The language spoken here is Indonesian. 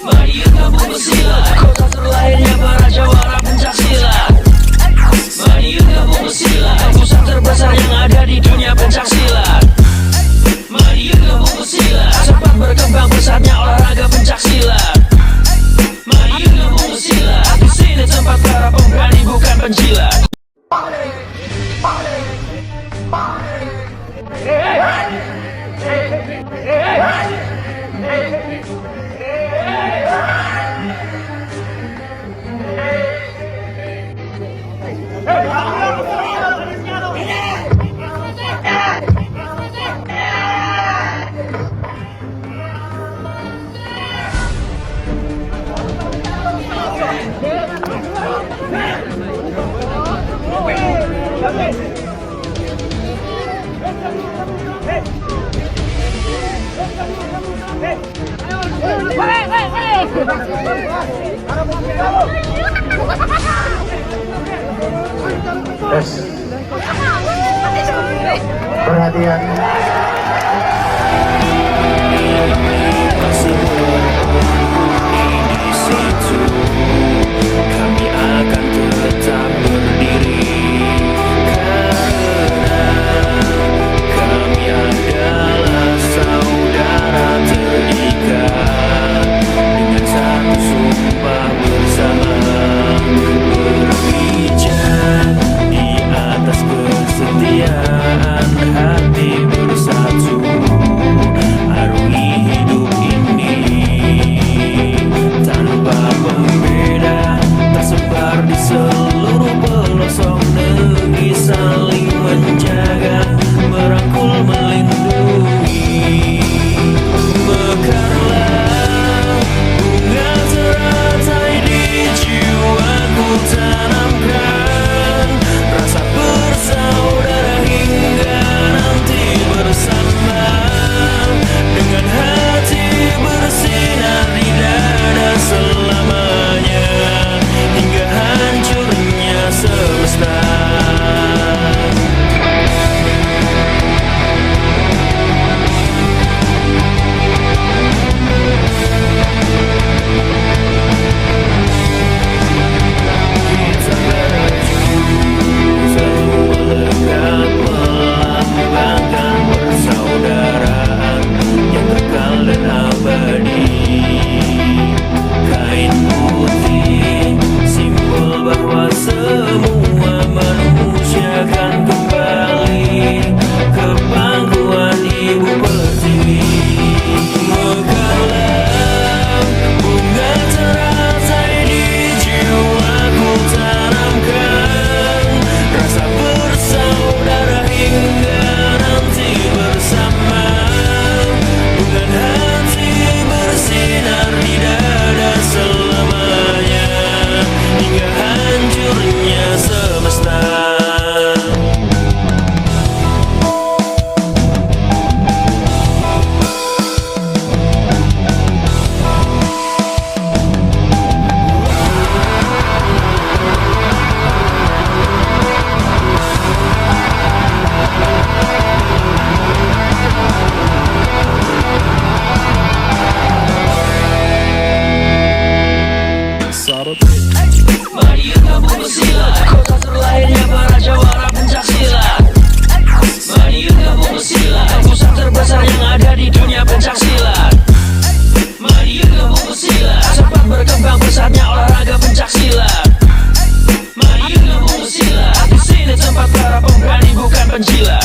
Mari gabung silat, kota terlahirnya para jawara pencaksilat. Mari gabung silat, pusat terbesar yang ada di dunia pencaksilat. Mari gabung silat, cepat berkembang pesatnya olahraga pencaksilat. Mari gabung silat, di sini tempat para pemberani bukan penjilat. Perhatian. Kami akan tetap berdiri karena kami adalah saudara terikat dengan satu sumpah bersama, berpijak di atas kesetiaan, hati bersatu arungi hidup ini tanpa pembeda, tersebar di seluruh pelosok negeri, saling menjaga, merangkul, melindungi. Mekarlah bunga teratai di jiwaku, tanamkan rasa bersaudara hingga nanti bersama, dengan hati bersinar di dada selamanya, hingga hancurnya semesta. Kita berjuang selalu melekat, melambangkan persaudaraan yang kekal dan abadi. Kain putih, simbol bahwa semua manusia akan kembali ke pangkuan Ibu Pertiwi. Mekarlah bunga teratai di jiwaku, tanamkan rasa bersaudara hingga nanti bersama, dengan hati bersinar di dada selamanya, hingga hancurnya semesta. Mari gabung silat, kota terlahirnya para jawara pencaksilat. Mari gabung silat, pusat terbesar yang ada di dunia pencaksilat. Mari gabung silat, cepat berkembang pesatnya olahraga pencaksilat. Mari gabung silat, di sini tempat para pemberani bukan penjilat.